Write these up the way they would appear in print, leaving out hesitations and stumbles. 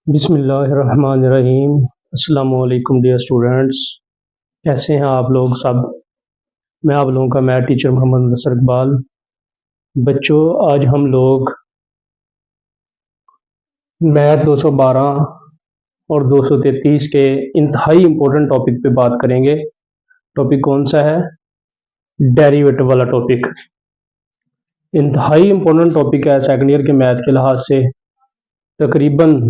बिस्मिल्लाहिर्रहमानिर्रहीम। अस्सलाम वालेकुम डियर स्टूडेंट्स। कैसे हैं आप लोग सब। मैं आप लोगों का मैथ टीचर मोहम्मद नसर इकबाल। बच्चों, आज हम लोग मैथ 212 और 233 के इंतहाई इम्पोर्टेंट टॉपिक पे बात करेंगे। टॉपिक कौन सा है? डेरिवेटिव वाला टॉपिक। इंतहाई इम्पोर्टेंट टॉपिक है सेकंड ईयर के मैथ के लिहाज से। तकरीबन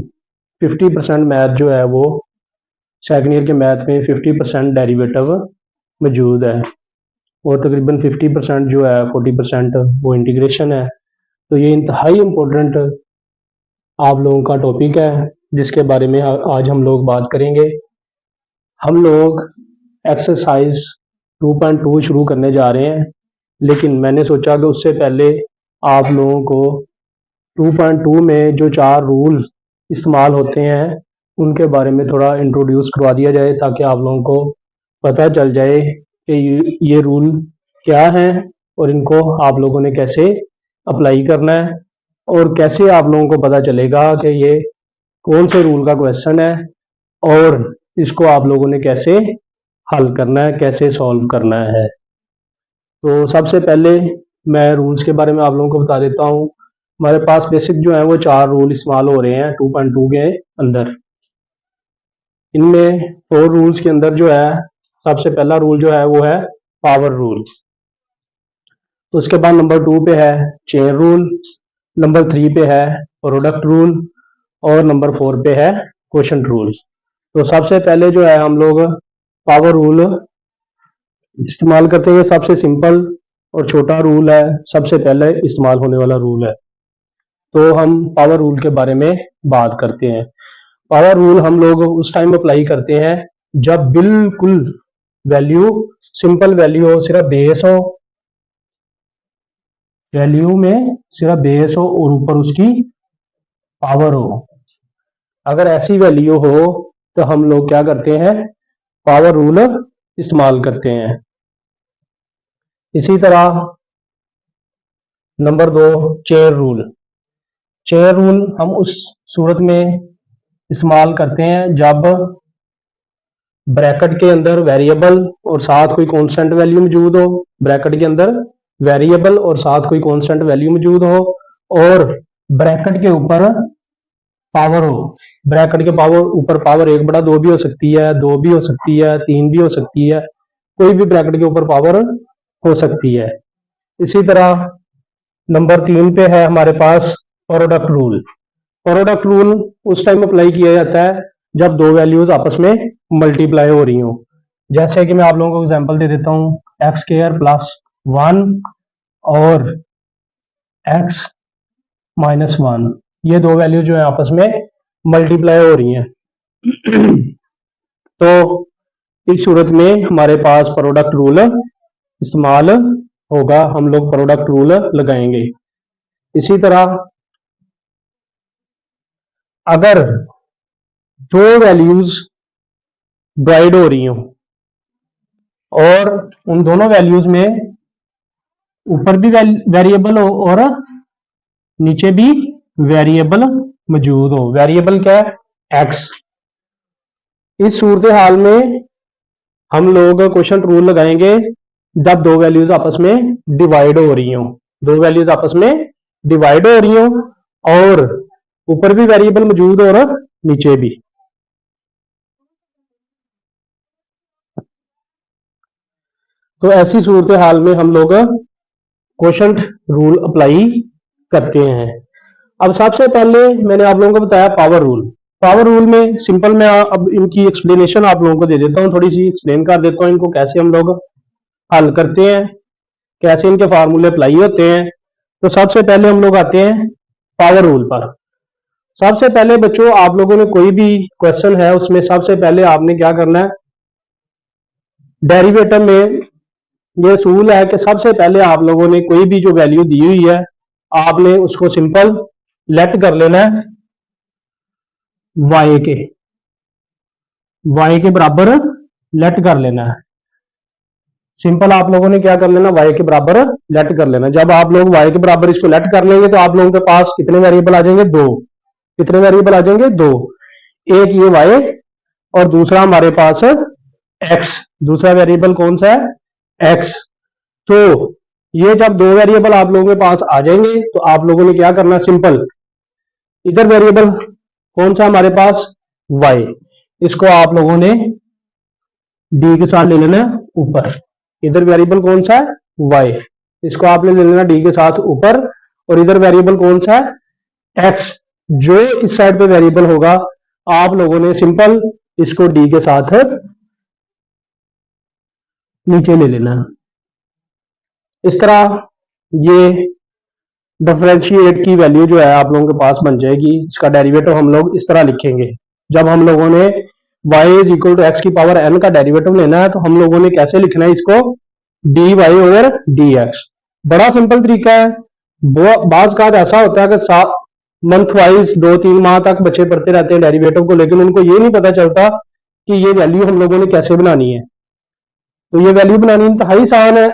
50% मैथ जो है वो सेकंड ईयर के मैथ में 50% डेरिवेटिव मौजूद है और तकरीबन 50% जो है 40% वो इंटीग्रेशन है। तो ये इंतहाई इम्पोर्टेंट आप लोगों का टॉपिक है जिसके बारे में आज हम लोग बात करेंगे। हम लोग एक्सरसाइज 2.2 शुरू करने जा रहे हैं, लेकिन मैंने सोचा कि उससे पहले आप लोगों को 2.2 में जो 4 रूल इस्तेमाल होते हैं उनके बारे में थोड़ा इंट्रोड्यूस करवा दिया जाए, ताकि आप लोगों को पता चल जाए कि ये रूल क्या हैं और इनको आप लोगों ने कैसे अप्लाई करना है और कैसे आप लोगों को पता चलेगा कि ये कौन से रूल का क्वेश्चन है और इसको आप लोगों ने कैसे हल करना है, कैसे सॉल्व करना है। तो सबसे पहले मैं रूल्स के बारे में आप लोगों को बता देता हूँ। हमारे पास बेसिक जो है वो 4 रूल इस्तेमाल हो रहे हैं 2.2 के अंदर। इनमें 4 रूल्स के अंदर जो है सबसे पहला रूल जो है वो है पावर रूल। तो उसके बाद नंबर 2 पे है चेन रूल, नंबर 3 पे है प्रोडक्ट रूल और नंबर 4 पे है क्वोशंट रूल। तो सबसे पहले जो है हम लोग पावर रूल इस्तेमाल करते हैं। सबसे सिंपल और छोटा रूल है, सबसे पहले इस्तेमाल होने वाला रूल है। तो हम पावर रूल के बारे में बात करते हैं। पावर रूल हम लोग उस टाइम अप्लाई करते हैं जब बिल्कुल वैल्यू सिंपल वैल्यू हो, सिर्फ बेस हो, वैल्यू में सिर्फ बेस हो और ऊपर उसकी पावर हो। अगर ऐसी वैल्यू हो तो हम लोग क्या करते हैं, पावर रूल इस्तेमाल करते हैं। इसी तरह number 2 chain rule. Chain rule हम उस सूरत में इस्तेमाल करते हैं जब ब्रैकेट के अंदर वेरिएबल और साथ कोई कांस्टेंट वैल्यू मौजूद हो, ब्रैकेट के अंदर वेरिएबल और साथ कोई कांस्टेंट वैल्यू मौजूद हो और ब्रैकेट के ऊपर पावर हो। ब्रैकेट के पावर ऊपर पावर 1/2 भी हो सकती है, 2 भी हो सकती है, 3 भी हो सकती है, कोई भी ब्रैकेट के ऊपर पावर हो सकती है। इसी तरह नंबर 3 पे है हमारे पास प्रोडक्ट रूल। प्रोडक्ट रूल उस टाइम अप्लाई किया जाता है जब दो वैल्यूज आपस में मल्टीप्लाई हो रही हो। जैसे कि मैं आप लोगों को एग्जांपल दे देता हूँ, एक्स स्क्वायर प्लस 1 और एक्स माइनस 1, ये दो वैल्यू जो है आपस में मल्टीप्लाई हो रही हैं। तो इस सूरत में हमारे पास प्रोडक्ट रूल इस्तेमाल होगा, हम लोग प्रोडक्ट रूल लगाएंगे। इसी तरह अगर दो वैल्यूज डिवाइड हो रही हो और उन दोनों वैल्यूज में ऊपर भी वेरिएबल हो और नीचे भी वेरिएबल मौजूद हो, वेरिएबल क्या है, एक्स। इस सूरत हाल में हम लोग क्वोशंट रूल लगाएंगे जब दो वैल्यूज आपस में डिवाइड हो रही हो, दो वैल्यूज आपस में डिवाइड हो रही हो और ऊपर भी वेरिएबल मौजूद और नीचे भी। तो ऐसी सूरत हाल में हम लोग क्वोशंट रूल अप्लाई करते हैं। अब सबसे पहले मैंने आप लोगों को बताया पावर रूल। पावर रूल में सिंपल मैं अब इनकी एक्सप्लेनेशन आप लोगों को दे देता हूं, थोड़ी सी एक्सप्लेन कर देता हूं इनको कैसे हम लोग हल करते हैं, कैसे इनके फार्मूले अप्लाई होते हैं। तो सबसे पहले हम लोग आते हैं पावर रूल पर। सबसे पहले बच्चों आप लोगों ने कोई भी क्वेश्चन है उसमें सबसे पहले आपने क्या करना है, डेरिवेटिव में ये असूल है कि सबसे पहले आप लोगों ने कोई भी जो वैल्यू दी हुई है आपने उसको सिंपल लेट कर लेना है y के बराबर लेट कर लेना है। सिंपल आप लोगों ने क्या कर लेना, y के बराबर लेट कर लेना। जब आप लोग y के बराबर इसको लेट कर लेंगे तो आप लोगों के पास कितने वेरिएबल आ जाएंगे, 2। कितने वेरिएबल आ जाएंगे, 2। एक ये y और दूसरा हमारे पास x। दूसरा वेरिएबल कौन सा है? x। तो ये जब दो वेरिएबल आप लोगों के पास आ जाएंगे तो आप लोगों ने क्या करना? सिंपल इधर वेरिएबल कौन सा हमारे पास? y। इसको आप लोगों ने d के साथ ले लेना है ऊपर। इधर वेरिएबल कौन सा है? y। इसको आपने ले लेना d के साथ ऊपर। और इधर वेरिएबल कौन सा है? x। जो इस साइड पे वेरिएबल होगा आप लोगों ने सिंपल इसको d के साथ नीचे ले लेना है। इस तरह ये डिफरेंशिएट की वैल्यू जो है आप लोगों के पास बन जाएगी। इसका डेरिवेटिव हम लोग इस तरह लिखेंगे। जब हम लोगों ने y is equal to x की पावर n का डेरिवेटिव लेना है तो हम लोगों ने कैसे लिखना है इसको? dy over dx। बड़ा सिंपल तरीका है। बाज का ऐसा होता है कि मंथ वाइज 2-3 माह तक बच्चे पढ़ते रहते हैं डेरिवेटिव को, लेकिन उनको ये नहीं पता चलता कि ये वैल्यू हम लोगों ने कैसे बनानी है। तो ये वैल्यू बनानी इंतहाई आसान है।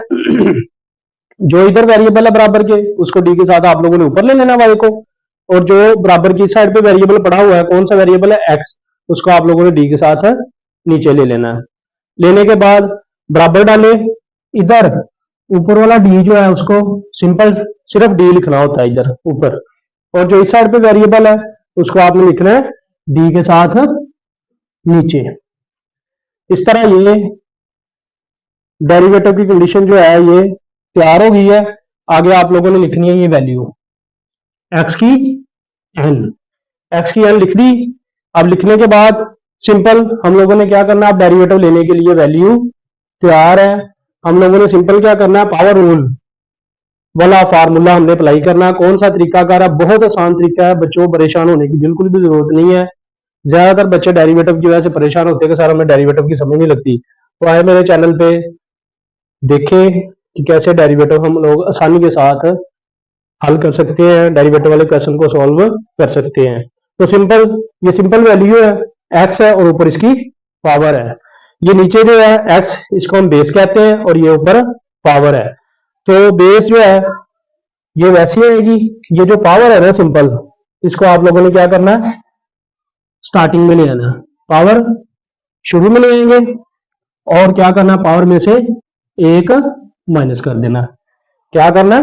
जो इधर वेरिएबल है बराबर के उसको डी के साथ आप लोगों ने ऊपर ले लेना वाई को। और जो बराबर की साइड पे वेरिएबल पड़ा हुआ है कौन सा वेरिएबल है? एक्स। उसको आप लोगों ने डी के साथ नीचे ले लेना है। लेने के बाद बराबर डाले। इधर ऊपर वाला डी जो है उसको सिंपल सिर्फ डी लिखना होता है इधर ऊपर। और जो इस साइड पे वेरिएबल है उसको आपने लिखना है डी के साथ नीचे। इस तरह ये डेरिवेटिव की कंडीशन जो है ये तैयार हो गई है। आगे आप लोगों ने लिखनी है ये वैल्यू एक्स की एन। एक्स की एन लिख दी। अब लिखने के बाद सिंपल हम लोगों ने क्या करना है? अब डेरिवेटिव लेने के लिए वैल्यू तैयार है। हम लोगों ने सिंपल क्या करना है? पावर रूल वाला फार्मूला हमने अप्लाई करना है। कौन सा तरीकाकार है? बहुत आसान तरीका है। बच्चों परेशान होने की बिल्कुल भी जरूरत नहीं है। ज्यादातर बच्चे डेरिवेटिव की वजह से परेशान होते हैं कि सर हमें डेरिवेटिव की समझ नहीं लगती। तो आए मेरे चैनल पे देखें कि कैसे डेरिवेटिव हम लोग आसानी के साथ हल कर सकते हैं, डेरिवेटिव वाले क्वेश्चन को सॉल्व कर सकते हैं। तो सिंपल ये सिंपल वैल्यू है, एक्स है और ऊपर इसकी पावर है। ये नीचे जो है एक्स इसको हम बेस कहते हैं और ये ऊपर पावर है। तो बेस जो है ये वैसी आएगी। ये जो पावर है ना सिंपल इसको आप लोगों ने क्या करना है? स्टार्टिंग में ले आना। पावर शुरू में ले आएंगे और क्या करना? पावर में से एक माइनस कर देना। क्या करना?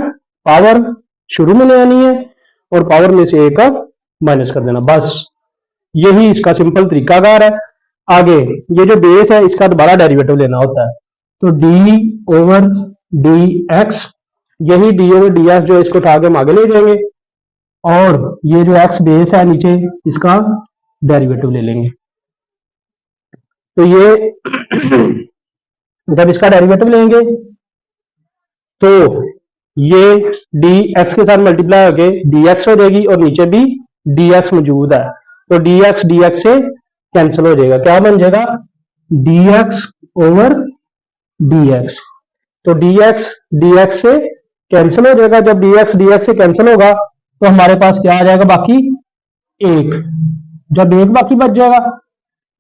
पावर शुरू में ले आनी है और पावर में से एक माइनस कर देना। बस यही इसका सिंपल तरीकाकार है। आगे ये जो बेस है इसका दोबारा डेरिवेटिव लेना होता है। तो डी ओवर डी एक्स। यही डी ओवर डी एक्स जो है इसको उठा के हम आगे ले जाएंगे और ये जो एक्स बेस है नीचे इसका डेरिवेटिव ले लेंगे। तो ये जब इसका डेरिवेटिव लेंगे तो ये डी एक्स के साथ मल्टीप्लाई होके डी एक्स हो जाएगी और नीचे भी डी एक्स मौजूद है। तो डी एक्स से कैंसिल हो जाएगा। क्या बन जाएगा? D x over d x. तो डी एक्स से कैंसिल हो जाएगा। जब डी एक्स से कैंसिल होगा तो हमारे पास क्या आ जाएगा? बाकी एक। जब एक बाकी बच जाएगा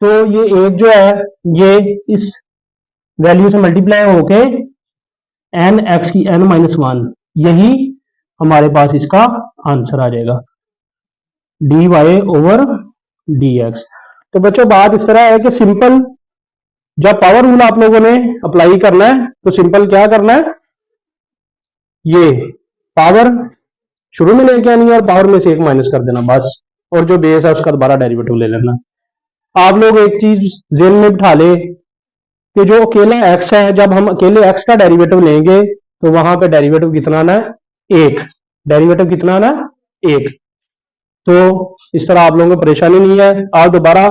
तो ये एक जो है ये इस वैल्यू से मल्टीप्लाई होके एन एक्स की एन माइनस वन, यही हमारे पास इसका आंसर आ जाएगा d y over d x. तो बच्चों बात इस तरह है कि सिंपल जब पावर रूल आप लोगों ने अप्लाई करना है तो सिंपल क्या करना है? ये पावर शुरू में लेके आनी है और पावर में से एक माइनस कर देना बस। और जो बेस है उसका दोबारा डेरिवेटिव ले लेना। आप लोग एक चीज जेन में बिठा ले कि जो अकेला एक्स है जब हम अकेले एक्स का डेरिवेटिव लेंगे तो वहां पे डेरिवेटिव कितना आना है? एक। डेरिवेटिव कितना आना है? एक। तो इस तरह आप लोगों को परेशानी नहीं है। आप दोबारा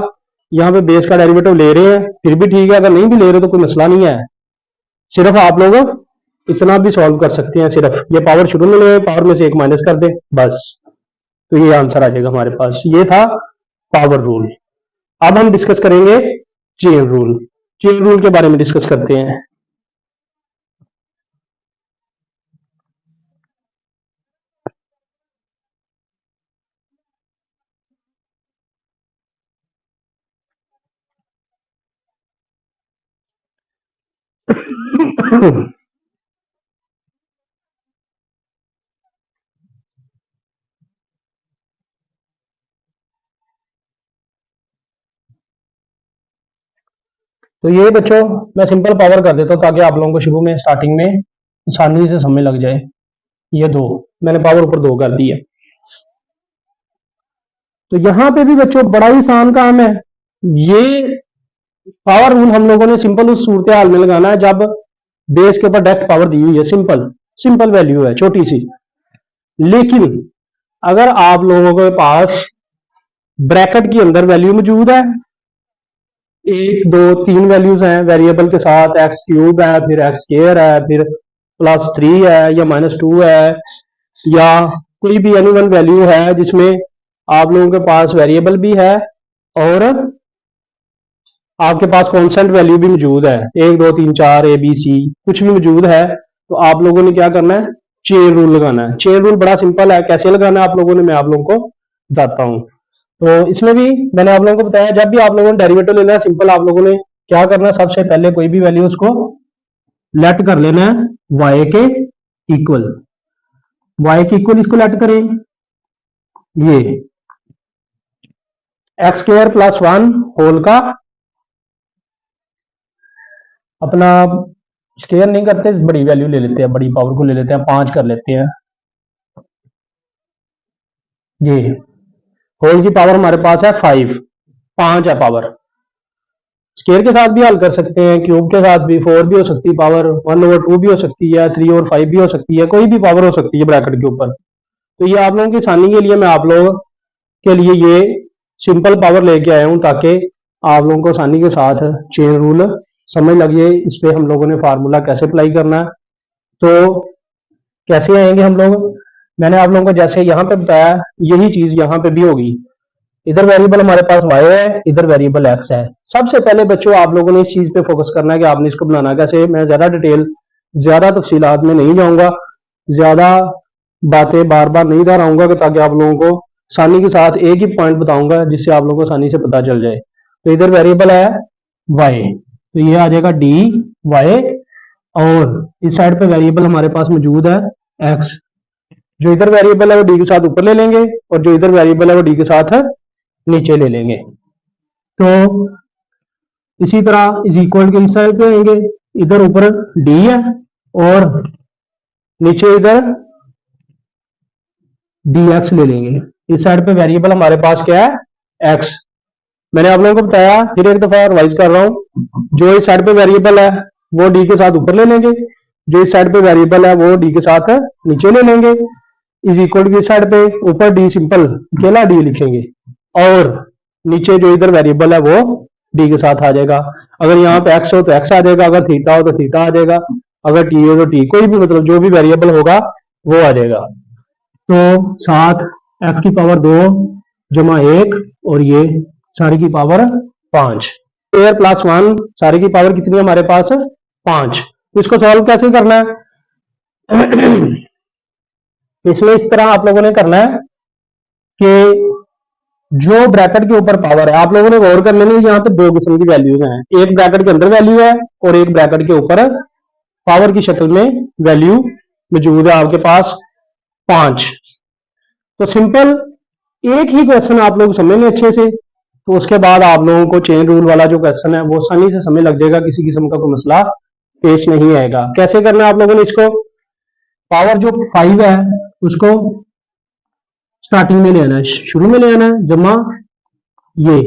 यहाँ पे बेस का डेरिवेटिव ले रहे हैं फिर भी ठीक है, अगर नहीं भी ले रहे तो कोई मसला नहीं है। सिर्फ आप लोग इतना भी सॉल्व कर सकते हैं, सिर्फ ये पावर शुरू में ले पावर में से एक माइनस कर दे बस। तो ये आंसर आ जाएगा हमारे पास। ये था पावर रूल। अब हम डिस्कस करेंगे चेन रूल। चेन रूल के बारे में डिस्कस करते हैं। तो ये बच्चों मैं सिंपल पावर कर देता हूँ ताकि आप लोगों को शुरू में स्टार्टिंग में आसानी से समझ लग जाए। ये 2 मैंने पावर ऊपर 2 कर दी है। तो यहां पे भी बच्चों बड़ा ही आसान काम है। ये पावर रूल हम लोगों ने सिंपल उस सूरत हाल में लगाना है जब बेस के ऊपर डायरेक्ट पावर दी हुई है, सिंपल सिंपल वैल्यू है छोटी सी। लेकिन अगर आप लोगों के पास ब्रैकेट के अंदर वैल्यू मौजूद है, 1 2 3 वैल्यूज हैं वेरिएबल के साथ, एक्स क्यूब है, फिर एक्स स्क्वायर है, फिर +3 है या -2 है, या कोई भी एनी वन वैल्यू है जिसमें आप लोगों के पास वेरिएबल भी है और आपके पास कांस्टेंट वैल्यू भी मौजूद है, 1 2 3 4 ए बी सी कुछ भी मौजूद है, तो आप लोगों ने क्या करना है, चेन रूल लगाना है। चेन रूल बड़ा सिंपल है, कैसे लगाना है आप लोगों ने, मैं आप लोगों को बताता हूं। तो इसमें भी मैंने आप लोगों को बताया, जब भी आप लोगों ने डेरिवेटिव लेना है सिंपल आप लोगों ने क्या करना है, सबसे पहले कोई भी वैल्यू उसको लेट कर लेना है y के इक्वल। y के इक्वल इसको लेट करें, ये x² + 1 होल का अपना स्क्वायर नहीं करते, बड़ी वैल्यू ले लेते हैं, बड़ी पावर को ले लेते हैं, 5 कर लेते हैं। ये होल की पावर हमारे पास है 5, 5 है पावर। स्क्वायर के साथ भी हल कर सकते हैं, क्यूब के साथ भी, 4 भी हो सकती है पावर, 1/2 भी हो सकती है, 3/5 भी हो सकती है, कोई भी पावर हो सकती है ब्रैकेट के ऊपर। तो ये आप लोगों की आसानी के लिए मैं आप लोगों के लिए ये सिंपल पावर लेके आया हूं ताकि आप लोगों को आसानी के साथ चेन रूल समझ लगे। इस पे हम लोगों ने फार्मूला कैसे अप्लाई करना है, तो कैसे आएंगे हम लोग, मैंने आप लोगों को जैसे यहां पे बताया यही चीज यहां पे भी होगी। इधर वेरिएबल हमारे पास y है, इधर वेरिएबल x है। सबसे पहले बच्चों आप लोगों ने इस चीज पे फोकस करना है कि आपने इसको बनाना कैसे। मैं ज्यादा डिटेल ज्यादा तफसीलात में नहीं जाऊंगा, ज्यादा बातें बार बार नहीं दोहराऊंगा ताकि आप लोगों को आसानी के साथ एक ही पॉइंट बताऊंगा जिससे आप लोगों को आसानी से पता चल जाए। तो इधर वेरिएबल है y, तो ये आ जाएगा dy, और इस साइड पे वेरिएबल हमारे पास मौजूद है x। जो इधर वेरिएबल है वो डी के साथ ऊपर ले लेंगे और जो इधर वेरिएबल है वो डी के साथ नीचे ले लेंगे। तो इसी तरह इज इक्वल के इस साइड पे आएंगे, इधर ऊपर डी है और नीचे इधर डी एक्स ले लेंगे। इस साइड पे वेरिएबल हमारे पास क्या है, एक्स। मैंने आप लोगों को बताया, फिर एक दफा रिवाइज कर रहा हूं, जो इस साइड पे वेरिएबल है वो डी के साथ ऊपर ले लेंगे, जो इस साइड पे वेरिएबल है वो डी के साथ नीचे ले लेंगे। इज इक्वल की साइड पे ऊपर डी सिंपल अकेला डी लिखेंगे और नीचे जो इधर वेरिएबल है वो डी के साथ आ जाएगा। अगर यहाँ पे एक्स हो तो एक्स आ जाएगा, अगर थीटा हो तो थीटा आ जाएगा, अगर टी हो तो टी, कोई भी मतलब जो भी वेरिएबल होगा वो आ जाएगा। तो 7 एक्स की पावर 2 जमा 1 और ये सारी की पावर 5 स्क्वायर + 1 सारी की पावर कितनी है हमारे पास 5। तो इसको सॉल्व कैसे करना है इसमें इस तरह आप लोगों ने करना है कि जो ब्रैकेट के ऊपर पावर है आप लोगों ने गौर कर लेनी, यहाँ पे 2 किस्म की वैल्यूज हैं, एक ब्रैकेट के अंदर वैल्यू है और एक ब्रैकेट के ऊपर पावर की शक्ल में वैल्यू मौजूद है आपके पास 5। तो सिंपल एक ही क्वेश्चन आप लोग समझ लें अच्छे से, तो उसके बाद आप लोगों को चेन रूल वाला जो क्वेश्चन है वो आसानी से समझ लग जाएगा, किसी किस्म का कोई मसला पेश नहीं आएगा। कैसे करना है आप लोगों ने, इसको पावर जो 5 है उसको स्टार्टिंग में ले आना है, शुरू में ले आना है, जमा ये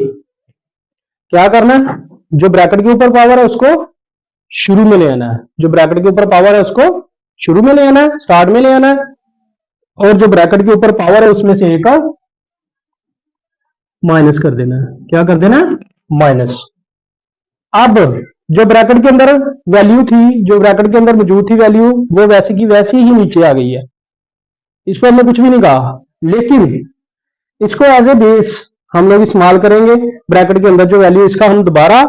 क्या करना है, जो ब्रैकेट के ऊपर पावर है उसको शुरू में ले आना है, जो ब्रैकेट के ऊपर पावर है उसको शुरू में ले आना है, स्टार्ट में ले आना है, और जो ब्रैकेट के ऊपर पावर है उसमें से एक माइनस कर देना है। क्या कर देना है, माइनस। अब जो ब्रैकेट के अंदर वैल्यू थी, जो ब्रैकेट के अंदर मौजूद थी वैल्यू, वो वैसे की वैसी ही नीचे आ गई है, इस पर हमने कुछ भी नहीं कहा, लेकिन इसको एज ए बेस हम लोग इस्तेमाल करेंगे। ब्रैकेट के अंदर जो वैल्यू इसका हम दोबारा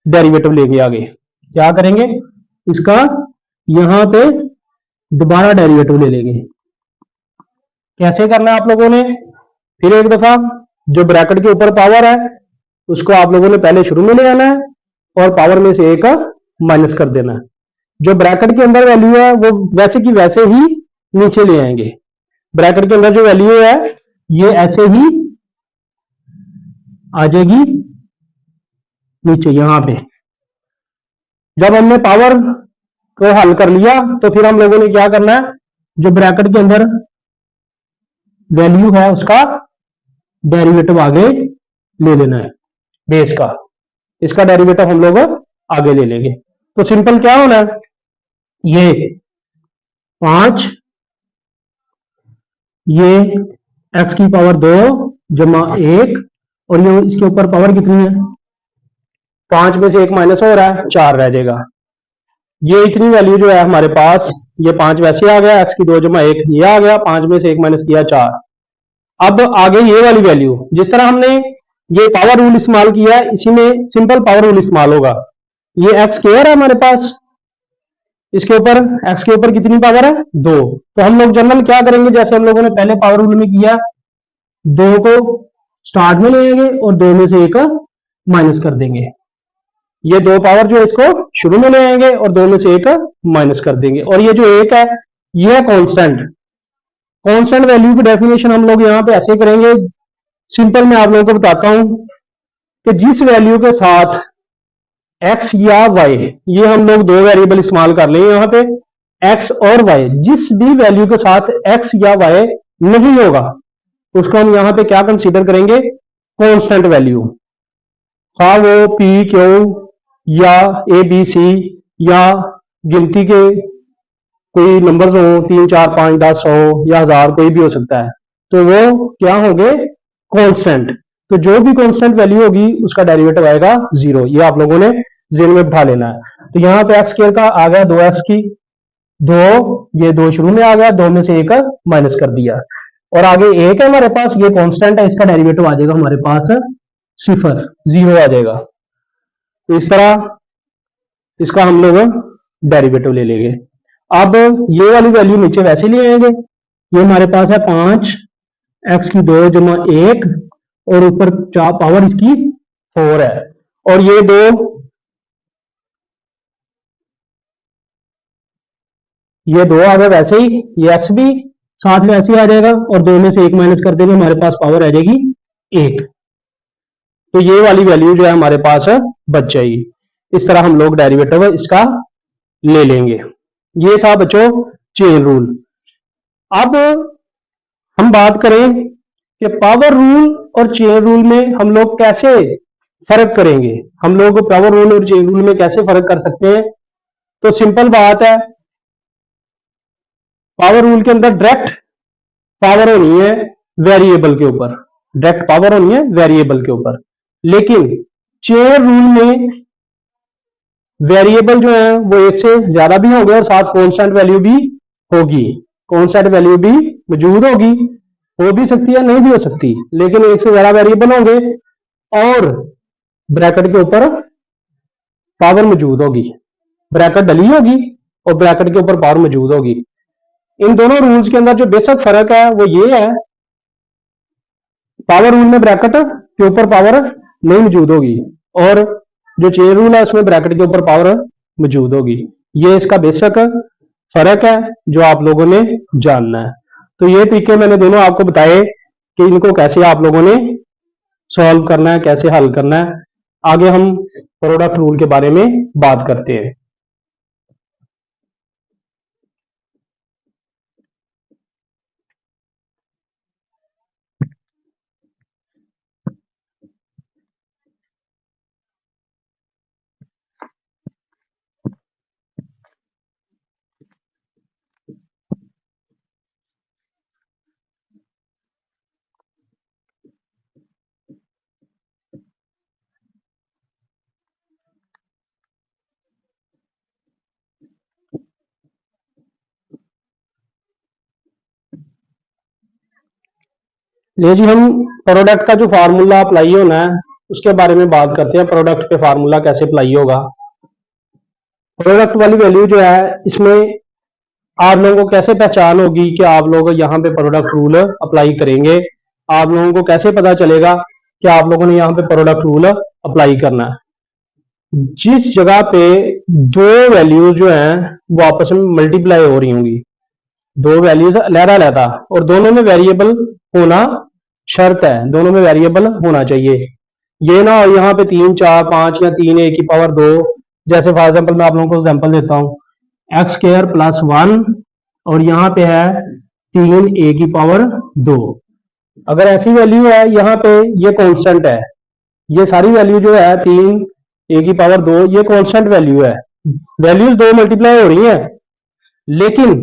डेरिवेटिव लेंगे, आगे क्या करेंगे, इसका यहां पे दोबारा डेरिवेटिव ले लेंगे। कैसे करना है आप लोगों ने, फिर एक दफा जो ब्रैकेट के ऊपर पावर है उसको आप लोगों ने पहले शुरू में ले आना है और पावर में से एक माइनस कर देना है। जो ब्रैकेट के अंदर वैल्यू है वो वैसे की वैसे ही नीचे ले आएंगे। ब्रैकेट के अंदर जो वैल्यू है ये ऐसे ही आ जाएगी नीचे यहां पे, जब हमने पावर को हल कर लिया तो फिर हम लोगों ने क्या करना है, जो ब्रैकेट के अंदर वैल्यू है उसका डेरिवेटिव आगे ले लेना है बेस का, इसका डेरिवेटिव हम लोग आगे ले लेंगे। तो सिंपल क्या होना है, ये 5, ये x की पावर 2 जमा 1, और ये इसके ऊपर पावर कितनी है, 5 में से 1 माइनस हो रहा है, 4 रह जाएगा। ये इतनी वैल्यू जो है हमारे पास, ये 5 वैसे आ गया, x की 2 जमा 1 ये आ गया, 5 में से 1 माइनस किया 4। अब आगे ये वाली वैल्यू, जिस तरह हमने ये पावर रूल इस्तेमाल किया है, इसी में सिंपल पावर रूल इस्तेमाल होगा। ये x स्क्वायर है हमारे पास, इसके ऊपर x के ऊपर कितनी पावर है, 2। तो हम लोग जनरल क्या करेंगे, जैसे हम लोगों ने पहले पावर रूल में किया, 2 को स्टार्ट में लेंगे और 2 में से 1 माइनस कर देंगे। ये 2 पावर जो है इसको शुरू में ले आएंगे और 2 में से 1 माइनस कर देंगे। और ये जो 1 है ये है कांस्टेंट। कांस्टेंट वैल्यू की डेफिनेशन हम लोग यहां पे ऐसे करेंगे, सिंपल मैं आप लोगों को बताता हूं कि जिस वैल्यू के साथ x या y, ये हम लोग 2 वेरिएबल इस्तेमाल कर लेंगे यहां पे, x और y, जिस भी वैल्यू के साथ x या y नहीं होगा उसको हम यहां पे क्या कंसीडर करेंगे, कांस्टेंट वैल्यू। हाँ वो p q या a b c या गिनती के कोई नंबर्स हो, 3 4 5 10 100 या 1000 कोई भी हो सकता है, तो वो क्या होंगे, कांस्टेंट। तो जो भी कांस्टेंट वैल्यू होगी उसका डेरिवेटिव आएगा 0। ये आप लोगों ने जेन में बिठा लेना है। तो यहां पे एक्स स्क्वायर का आ गया 2x की 2, ये 2 शुरू में आ गया, 2 में से 1 माइनस कर दिया, और आगे 1 है हमारे पास, ये कांस्टेंट है, इसका डेरिवेटिव आ जाएगा हमारे पास 0 आ जाएगा। तो इस तरह इसका हम लोग डेरिवेटिव ले लेंगे। अब ये वाली वैल्यू नीचे वैसे ले आएंगे, ये हमारे पास है 5 x की 2 जमा 1 और ऊपर पावर इसकी 4 है, और ये 2 आ गया वैसे ही, ये x भी साथ में ऐसे ही आ जाएगा, और 2 में से 1 माइनस कर देंगे, हमारे पास पावर आ जाएगी 1। तो ये वाली वैल्यू जो है हमारे पास बच जाएगी। इस तरह हम लोग डेरिवेटिव इसका ले लेंगे। ये था बच्चों चेन रूल। अब हम बात करें कि पावर रूल और चेन रूल में हम लोग कैसे फर्क करेंगे, हम लोग पावर रूल और चेन रूल में कैसे फर्क कर सकते हैं। तो सिंपल बात है, पावर रूल के अंदर डायरेक्ट पावर होनी है वेरिएबल के ऊपर, डायरेक्ट पावर होनी है वेरिएबल के ऊपर, लेकिन चेन रूल में वेरिएबल जो है वो एक से ज्यादा भी होंगे और साथ कांस्टेंट वैल्यू भी होगी, कांस्टेंट वैल्यू भी मौजूद होगी, हो भी सकती है नहीं भी हो सकती, लेकिन एक से ज्यादा वेरिएबल होंगे और ब्रैकेट के ऊपर पावर मौजूद होगी, ब्रैकेट डली होगी और ब्रैकेट के ऊपर पावर मौजूद होगी। इन दोनों रूल्स के अंदर जो बेसिक फर्क है वो ये है, पावर रूल में ब्रैकेट के ऊपर पावर नहीं मौजूद होगी और जो चेन रूल है उसमें ब्रैकेट के ऊपर पावर मौजूद होगी। ये इसका बेसिक फर्क है जो आप लोगों ने जानना है। तो ये तरीके मैंने दोनों आपको बताए कि इनको कैसे आप लोगों ने सॉल्व करना है, कैसे हल करना है। आगे हम प्रोडक्ट रूल के बारे में बात करते हैं। ले जी, हम प्रोडक्ट का जो फार्मूला अप्लाई होना है उसके बारे में बात करते हैं। प्रोडक्ट पे फार्मूला कैसे अप्लाई होगा। प्रोडक्ट वाली वैल्यू जो है इसमें आप लोगों को कैसे पहचान होगी कि आप लोग यहाँ पे प्रोडक्ट रूल अप्लाई करेंगे। आप लोगों को कैसे पता चलेगा कि आप लोगों ने यहाँ पे प्रोडक्ट रूल अप्लाई करना है। जिस जगह पे दो वैल्यूज जो हैं वो आपस में मल्टीप्लाई हो रही होंगी, दो वैल्यूज लहरा लहरा और दोनों में वेरिएबल होना शर्त है, दोनों में वेरिएबल होना चाहिए। ये ना यहाँ पे 3 4 5 या 3 a की पावर 2 जैसे फॉर एग्जाम्पल मैं आप लोगों को एग्जाम्पल देता हूँ, एक्स स्क्वायर प्लस 1 और यहाँ पे है 3a⁻2। अगर ऐसी वैल्यू है यहाँ पे, ये कांस्टेंट है, ये सारी वैल्यू जो है 3a⁻2 ये कांस्टेंट वैल्यू है, वैल्यूज दो मल्टीप्लाई हो रही है, लेकिन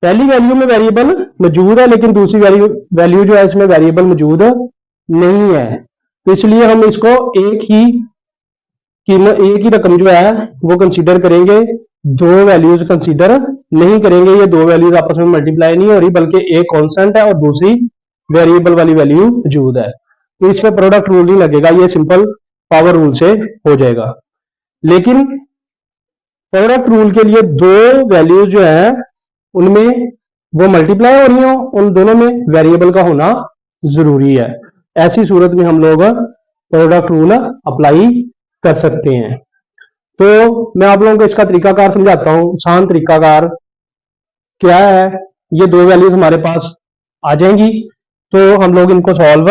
पहली वैल्यू में वेरिएबल मौजूद है लेकिन दूसरी वैल्यू जो है इसमें वेरिएबल मौजूद नहीं है। तो इसलिए हम इसको एक ही कीमत, एक ही रकम जो है वो कंसीडर करेंगे, दो वैल्यूज कंसीडर नहीं करेंगे। ये दो वैल्यूज आपस में मल्टीप्लाई नहीं हो रही, बल्कि एक कांस्टेंट है और दूसरी वेरिएबल वाली वैल्यू मौजूद है। तो इसमें प्रोडक्ट रूल नहीं लगेगा, ये सिंपल पावर रूल से हो जाएगा। लेकिन प्रोडक्ट रूल के लिए दो वैल्यूज जो है उनमें वो मल्टीप्लाई हो रही हो, उन दोनों में वेरिएबल का होना जरूरी है। ऐसी सूरत में हम लोग प्रोडक्ट रूल अप्लाई कर सकते हैं। तो मैं आप लोगों को इसका तरीकाकार समझाता हूं। आसान तरीकाकार क्या है, ये दो वैल्यूज हमारे पास आ जाएंगी, तो हम लोग इनको सॉल्व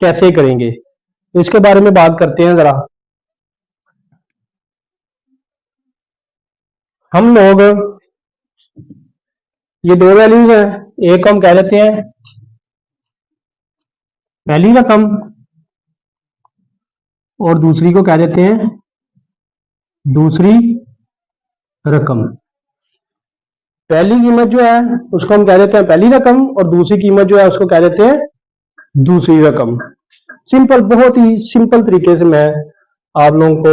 कैसे करेंगे, तो इसके बारे में बात करते हैं जरा। हम लोग ये दो वैल्यूज हैं, एक को हम कह देते हैं पहली रकम और दूसरी को कह देते हैं दूसरी रकम। पहली कीमत जो है उसको हम कह देते हैं पहली रकम और दूसरी कीमत जो है उसको कह देते हैं दूसरी रकम। सिंपल, बहुत ही सिंपल तरीके से मैं आप लोगों को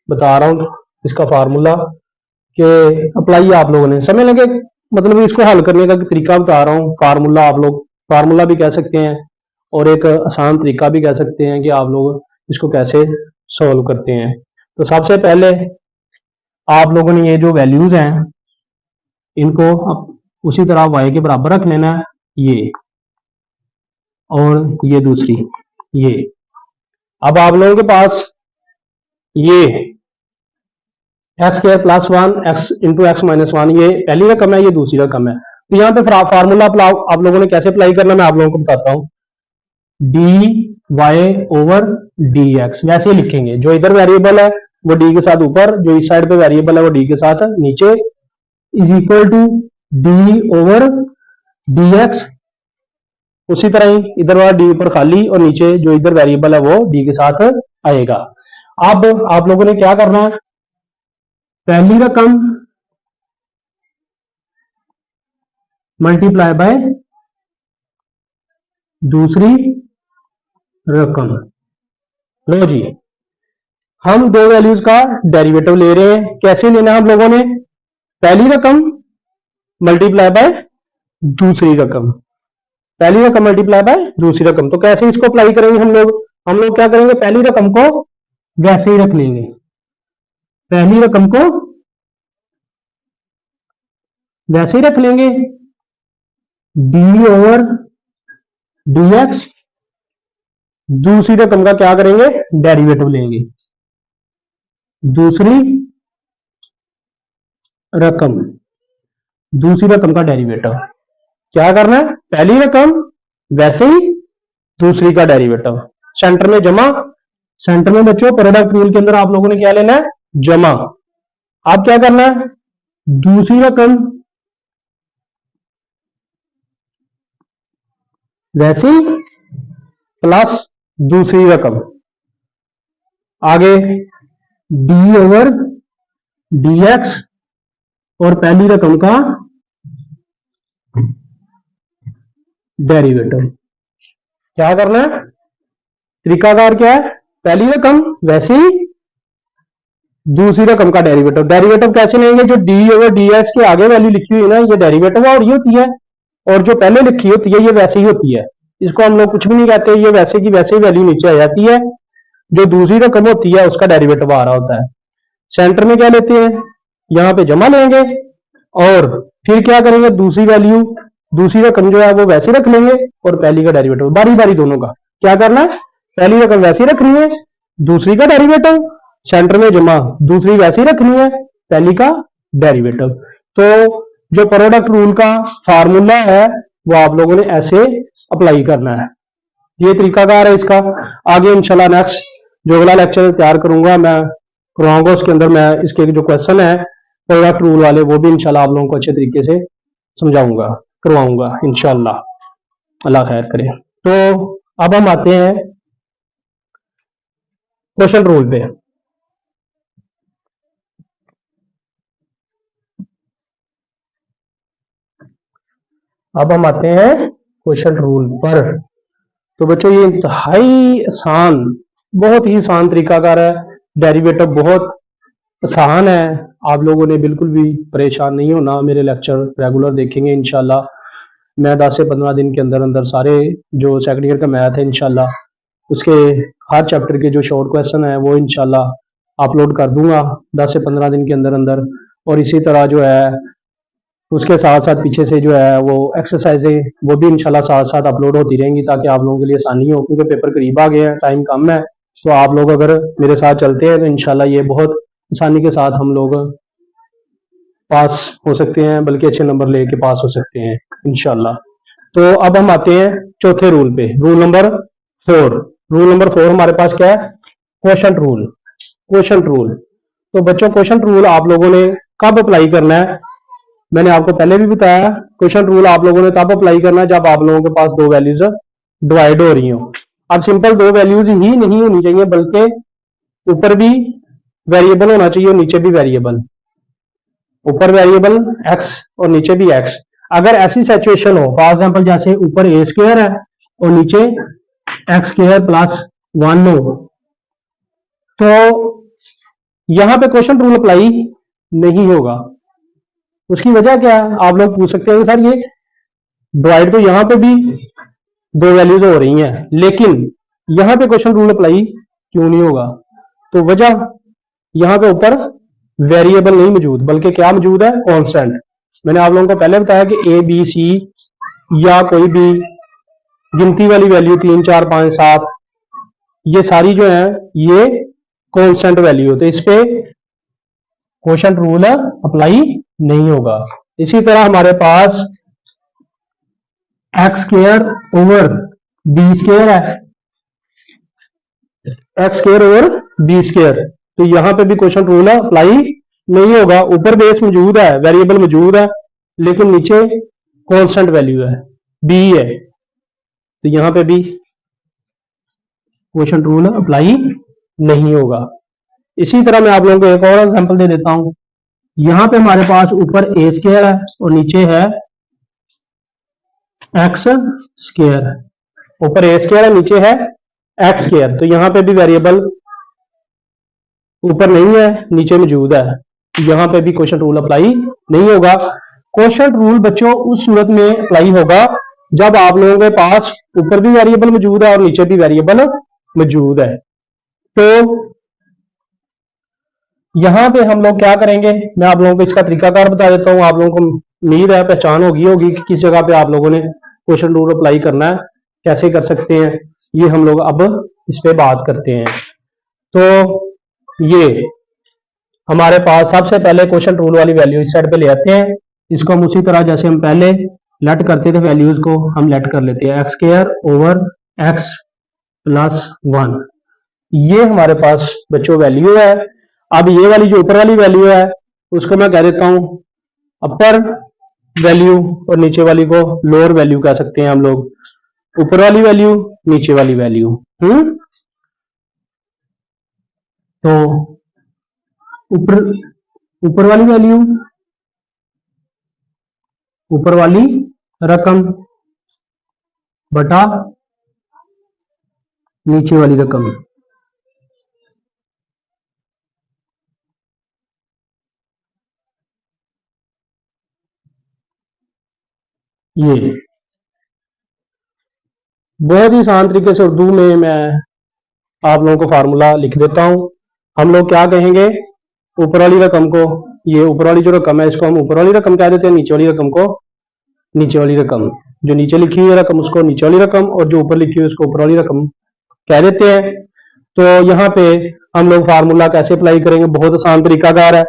बता रहा हूं इसका फार्मूला कि अप्लाई आप लोगों ने समय लगे, मतलब इसको हल करने का तरीका बता रहा हूं। फार्मूला आप लोग फार्मूला भी कह सकते हैं और एक आसान तरीका भी कह सकते हैं कि आप लोग इसको कैसे सॉल्व करते हैं। तो सबसे पहले आप लोगों ने ये जो वैल्यूज हैं इनको उसी तरह y के बराबर रख लेना है, ये और ये दूसरी ये। अब आप लोगों के पास ये x square plus 1 x into x minus 1 ये पहली रकम है, ये दूसरी रकम है। तो यहाँ पे फार्मूला आप लोगों ने कैसे अप्लाई करना मैं आप लोगों को बताता हूँ। D y over d x वैसे लिखेंगे, जो इधर वेरिएबल है वो डी के साथ ऊपर, जो इस साइड पे वेरिएबल है वो डी के साथ नीचे, is equal to d over d x. उसी तरह ही इधर वाला डी ऊपर खाली और नीचे जो इधर वेरिएबल है वो डी के साथ आएगा। अब आप लोगों ने क्या करना है, पहली रकम मल्टीप्लाई बाय दूसरी रकम। लो जी, हम दो वैल्यूज का डेरिवेटिव ले रहे हैं। कैसे लेना है हम लोगों ने, पहली रकम मल्टीप्लाई बाय दूसरी रकम, पहली रकम मल्टीप्लाई बाय दूसरी रकम। तो कैसे इसको अप्लाई करेंगे हम लोग क्या करेंगे, पहली रकम को वैसे ही रख लेंगे, पहली रकम को वैसे ही रख लेंगे, डी ओवर डी एक्स। दूसरी रकम का क्या करेंगे, डेरिवेटिव लेंगे, दूसरी रकम, दूसरी रकम का डेरिवेटिव। क्या करना है, पहली रकम वैसे ही दूसरी का डेरिवेटिव, सेंटर में जमा। सेंटर में बच्चों प्रोडक्ट रूल के अंदर आप लोगों ने क्या लेना है, जमा। अब क्या करना है, दूसरी रकम वैसे ही प्लस दूसरी रकम, आगे डी ओवर डी एक्स और पहली रकम का डेरिवेटिव। क्या करना है, तरीकाकार क्या है, पहली रकम वैसे ही दूसरी रकम का डेरिवेटिव। डेरिवेटिव कैसे लेंगे, जो डी ओवर डी एक्स के आगे वैल्यू लिखी हुई है ना ये डेरिवेटिव और ये होती है, और जो पहले लिखी होती है ये वैसे ही होती है। इसको हम लोग कुछ भी नहीं कहते, ये वैसे की वैसे ही वैल्यू नीचे आ जाती है। जो दूसरी रकम होती है उसका डेरिवेटिव आ रहा होता है। सेंटर में क्या लेते हैं, यहां पे जमा लेंगे और फिर क्या करेंगे, दूसरी वैल्यू दूसरी रकम जो है वो वैसे रख लेंगे और पहली का डेरिवेटिव, बारी बारी दोनों का क्या करना है, पहली रकम वैसे रखनी है, दूसरी का डेरिवेटिव, सेंटर में जमा, दूसरी वैसे रखनी है, पहली का डेरिवेटिव। तो जो प्रोडक्ट रूल का फार्मूला है वो आप लोगों ने ऐसे अप्लाई करना है। ये तरीकाकार है इसका। आगे इंशाल्लाह नेक्स्ट जो अगला लेक्चर तैयार करूंगा मैं करवाऊंगा। उसके अंदर मैं इसके जो क्वेश्चन है प्रोडक्ट रूल वाले वो भी इंशाल्लाह आप लोगों को अच्छे तरीके से समझाऊंगा, करवाऊंगा इंशाल्लाह। अल्लाह खैर करे। तो अब हम आते हैं क्वेश्चन रूल पे। अब हम आते हैं क्वेश्चन रूल पर। तो बच्चों ये इंतहाई आसान, बहुत ही आसान तरीकाकार है। डेरिवेटिव बहुत आसान है। आप लोगों ने बिल्कुल भी परेशान नहीं होना। मेरे लेक्चर रेगुलर देखेंगे इंशाल्लाह। मैं 10 से 15 दिन के अंदर अंदर सारे जो सेकंड ईयर का मैथ है इंशाल्लाह उसके हर चैप्टर के जो शॉर्ट क्वेश्चन है वो इंशाल्लाह अपलोड कर दूंगा 10 से 15 दिन के अंदर अंदर। और इसी तरह जो है उसके साथ साथ पीछे से जो है वो एक्सरसाइजें वो भी इंशाल्लाह साथ साथ अपलोड होती रहेंगी ताकि आप लोगों के लिए आसानी हो, क्योंकि पेपर करीब आ गए हैं, टाइम कम है। तो आप लोग अगर मेरे साथ चलते हैं तो इंशाल्लाह ये बहुत आसानी के साथ हम लोग पास हो सकते हैं, बल्कि अच्छे नंबर लेके पास हो सकते हैं इंशाल्लाह। तो अब हम आते हैं चौथे रूल पे, रूल नंबर 4। रूल नंबर 4 हमारे पास क्या है? Question rule. क्वेश्चन रूल, तो बच्चों क्वेश्चन रूल आप लोगों ने कब अप्लाई करना है? मैंने आपको पहले भी बताया, क्वेश्चन रूल आप लोगों ने तब अप्लाई करना है जब आप लोगों के पास दो वैल्यूज डिवाइड हो रही हो। अब सिंपल दो वैल्यूज ही नहीं होनी चाहिए, बल्कि ऊपर भी वेरिएबल होना चाहिए और नीचे भी वेरिएबल। ऊपर वेरिएबल एक्स और नीचे भी एक्स। अगर ऐसी सिचुएशन हो, फॉर एग्जांपल जैसे ऊपर ए स्क्वायर है और नीचे एक्स स्क्वायर प्लस 1 हो, तो यहां पे क्वेश्चन रूल अप्लाई नहीं होगा। उसकी वजह क्या है? आप लोग पूछ सकते हैं सर ये डिवाइड तो यहां पे भी दो वैल्यूज हो रही हैं, लेकिन यहां पे क्वेश्चन रूल अप्लाई क्यों नहीं होगा? तो वजह यहां पे ऊपर वेरिएबल नहीं मौजूद, बल्कि क्या मौजूद है? कांस्टेंट। मैंने आप लोगों को पहले बताया कि ए बी सी या कोई भी गिनती वाली वैल्यू 3 4 5 7 ये सारी जो है ये कांस्टेंट वैल्यू होते, इस पे क्वेश्चन रूल अप्लाई नहीं होगा। इसी तरह हमारे पास x square over b square है, x square over b square, तो यहां पे भी क्वेश्चन रूल अप्लाई नहीं होगा। ऊपर बेस मौजूद है, वेरिएबल मौजूद है, लेकिन नीचे कांस्टेंट वैल्यू है, बी है, तो यहां पे भी क्वेश्चन रूल अप्लाई नहीं होगा। इसी तरह मैं आप लोगों को एक और एग्जांपल दे देता हूं। यहां पे हमारे पास ऊपर ए स्क्वायर है और नीचे है एक्स स्क्वायर। ऊपर ए स्क्वायर है, नीचे है एक्स स्क्वायर, तो यहां पे भी वेरिएबल ऊपर नहीं है, नीचे मौजूद है, यहां पे भी क्वेश्चन रूल अप्लाई नहीं होगा। क्वेश्चन रूल बच्चों उस सूरत में अप्लाई होगा जब आप लोगों के पास ऊपर भी वेरिएबल मौजूद है और नीचे भी वेरिएबल मौजूद है। तो यहां पे हम लोग क्या करेंगे, मैं आप लोगों को इसका तरीकाकार बता देता हूं। आप लोगों को उम्मीद है पहचान होगी कि किस जगह पे आप लोगों ने क्वेश्चन रूल अप्लाई करना है, कैसे कर सकते हैं, ये हम लोग अब इस पे बात करते हैं। तो ये हमारे पास सबसे पहले क्वेश्चन रूल वाली वैल्यू इस साइड पे ले आते हैं। इसको हम उसी तरह जैसे हम पहले लेट करते थे वैल्यूज को हम लेट कर लेते हैं, x square over x plus 1, ये हमारे पास बच्चों वैल्यू है। अब ये वाली जो ऊपर वाली वैल्यू है उसको मैं कह देता हूं अपर वैल्यू और नीचे वाली को लोअर वैल्यू कह सकते हैं हम लोग। ऊपर वाली वैल्यू, नीचे वाली वैल्यू। तो ऊपर ऊपर वाली वैल्यू, ऊपर वाली रकम बटा नीचे वाली रकम। ये बहुत ही आसान तरीके से उर्दू में मैं आप लोगों को फार्मूला लिख देता हूं। हम लोग क्या कहेंगे, ऊपर वाली रकम को, ये ऊपर वाली जो रकम है इसको हम ऊपर वाली रकम कह देते हैं, नीचे वाली रकम को नीचे वाली रकम, जो नीचे लिखी हुई है रकम उसको नीचे वाली रकम और जो ऊपर लिखी हुई है उसको ऊपर वाली रकम कह देते हैं। तो यहाँ पे हम लोग फार्मूला कैसे अप्लाई करेंगे, बहुत आसान तरीकाकार है,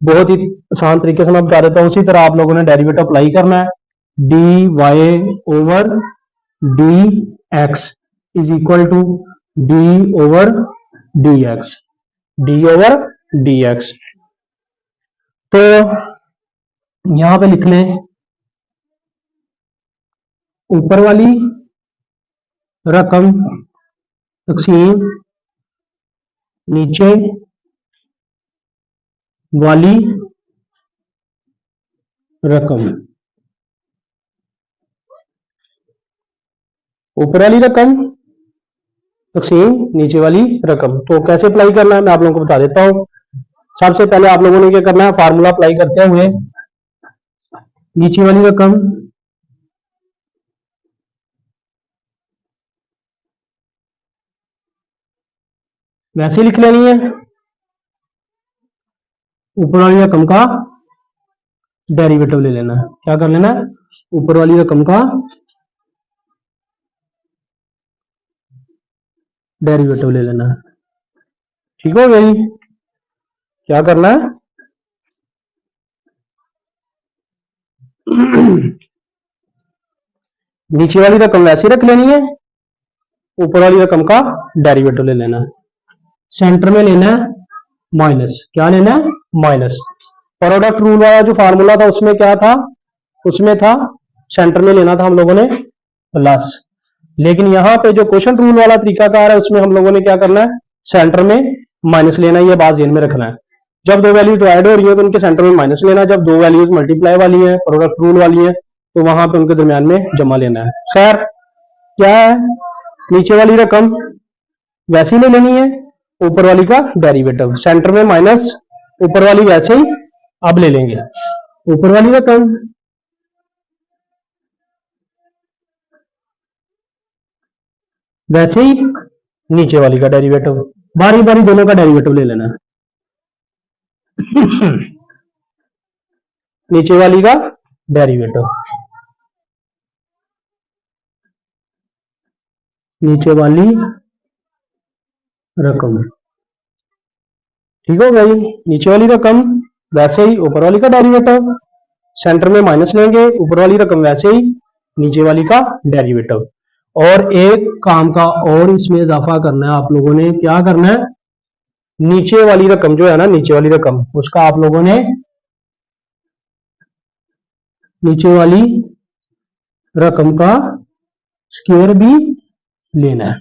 बहुत ही आसान तरीके से मैं बता देता हूँ। उसी तरह आप लोगों ने डेरिवेटिव अप्लाई करना है, d y over d x is equal to d over d x, d over dx। तो यहां पे लिख लें ऊपर वाली रकम तकसीम नीचे वाली रकम। ऊपर वाली रकम तकसीम नीचे वाली रकम। तो कैसे अप्लाई करना है मैं आप लोगों को बता देता हूं। सबसे पहले आप लोगों ने क्या करना है, फार्मूला अप्लाई करते हुए नीचे वाली रकम वैसे लिख लेनी है, ऊपर वाली रकम का डेरिवेटिव ले लेना है। क्या कर लेना है, ऊपर वाली रकम का डेरिवेटिव ले लेना है। ठीक हो गई। क्या करना है, नीचे वाली रकम वैसे रख लेनी है, ऊपर वाली रकम का डेरिवेटिव ले लेना है। सेंटर में लेना है माइनस। क्या लेना है, माइनस। प्रोडक्ट रूल वाला जो फार्मूला था उसमें क्या था, उसमें था सेंटर में लेना था हम लोगों ने प्लस। लेकिन यहां पे जो क्वेश्चन रूल वाला तरीकाकार है उसमें हम लोगों ने क्या करना है, सेंटर में माइनस लेना है। ये बात ध्यान में रखना है। जब दो वैल्यूज डिवाइड हो रही है तो उनके सेंटर में माइनस लेना है। जब दो वैल्यूज मल्टीप्लाई वाली है, प्रोडक्ट रूल वाली है, तो वहां पे उनके दरमियान में जमा लेना है। खैर क्या है, नीचे वाली रकम वैसे ही ले लेनी है, ऊपर वाली का डेरिवेटिव। सेंटर में माइनस, ऊपर वाली वैसे ही अब ले लेंगे। ऊपर वाली रकम वैसे ही नीचे वाली का डेरिवेटिव। बारी बारी दोनों का डेरिवेटिव ले लेना है। नीचे वाली का डेरिवेटिव, नीचे वाली रकम। ठीक हो गई। नीचे वाली रकम वैसे ही, ऊपर वाली का डेरिवेटिव। सेंटर में माइनस लेंगे, ऊपर वाली रकम वैसे ही, नीचे वाली का डेरिवेटिव। और एक काम का और इसमें इजाफा करना है आप लोगों ने। क्या करना है, नीचे वाली रकम जो है ना, नीचे वाली रकम, उसका आप लोगों ने नीचे वाली रकम का स्क्वायर भी लेना है।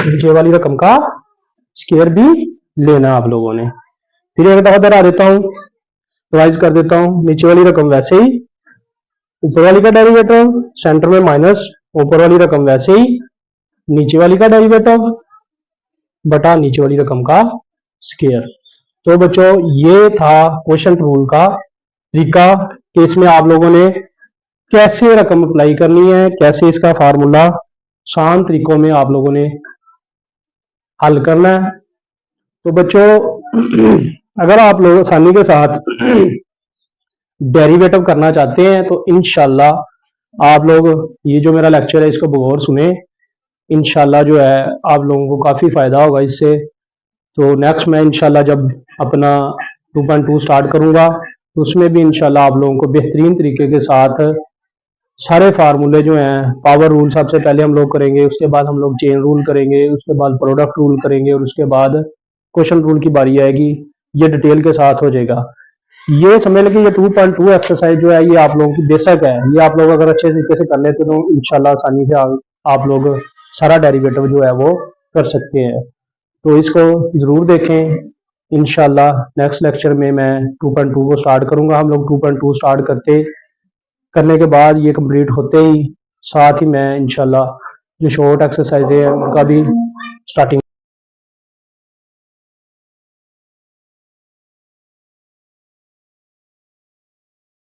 नीचे वाली रकम का स्क्वायर भी लेना आप लोगों ने। फिर एक दफा दोहरा देता हूं, रिवाइज कर देता हूं। नीचे वाली रकम वैसे ही, ऊपर वाली का डेरिवेटिव। सेंटर में माइनस, ऊपर वाली रकम वैसे ही, नीचे वाली का डेरिवेटिव बटा नीचे वाली रकम का स्क्वायर। तो बच्चों ये था क्वेश्चन रूल का तरीका कि इसमें आप लोगों ने कैसे रकम अप्लाई करनी है, कैसे इसका फार्मूला आसान तरीकों में आप लोगों ने हल करना है। तो बच्चों अगर आप लोग आसानी के साथ डेरिवेटिव करना चाहते हैं तो इंशाल्लाह आप लोग ये जो मेरा लेक्चर है इसको गौर सुने। इंशाल्लाह जो है आप लोगों को काफ़ी फ़ायदा होगा इससे। तो नेक्स्ट मैं इंशाल्लाह जब अपना 2.2 स्टार्ट करूंगा तो उसमें भी इंशाल्लाह आप लोगों को बेहतरीन तरीके के साथ सारे फार्मूले जो हैं, पावर रूल सबसे पहले हम लोग करेंगे, उसके बाद हम लोग चेन रूल करेंगे, उसके बाद प्रोडक्ट रूल करेंगे और उसके बाद क्वेश्चन रूल की बारी आएगी। ये डिटेल के साथ हो जाएगा। ये समझ लें कि ये 2.2 एक्सरसाइज जो है ये आप लोगों की बेसिक है। ये आप लोग अगर अच्छे तरीके से कर लेते तो इंशाल्लाह आसानी से आप लोग सारा डेरिवेटिव जो है वो कर सकते हैं। तो इसको जरूर देखें। इंशाल्लाह नेक्स्ट लेक्चर में मैं 2.2 को स्टार्ट करूंगा। हम लोग 2.2 स्टार्ट करने के बाद ये कंप्लीट होते ही साथ ही मैं इंशाल्लाह जो शॉर्ट एक्सरसाइज है उनका भी स्टार्टिंग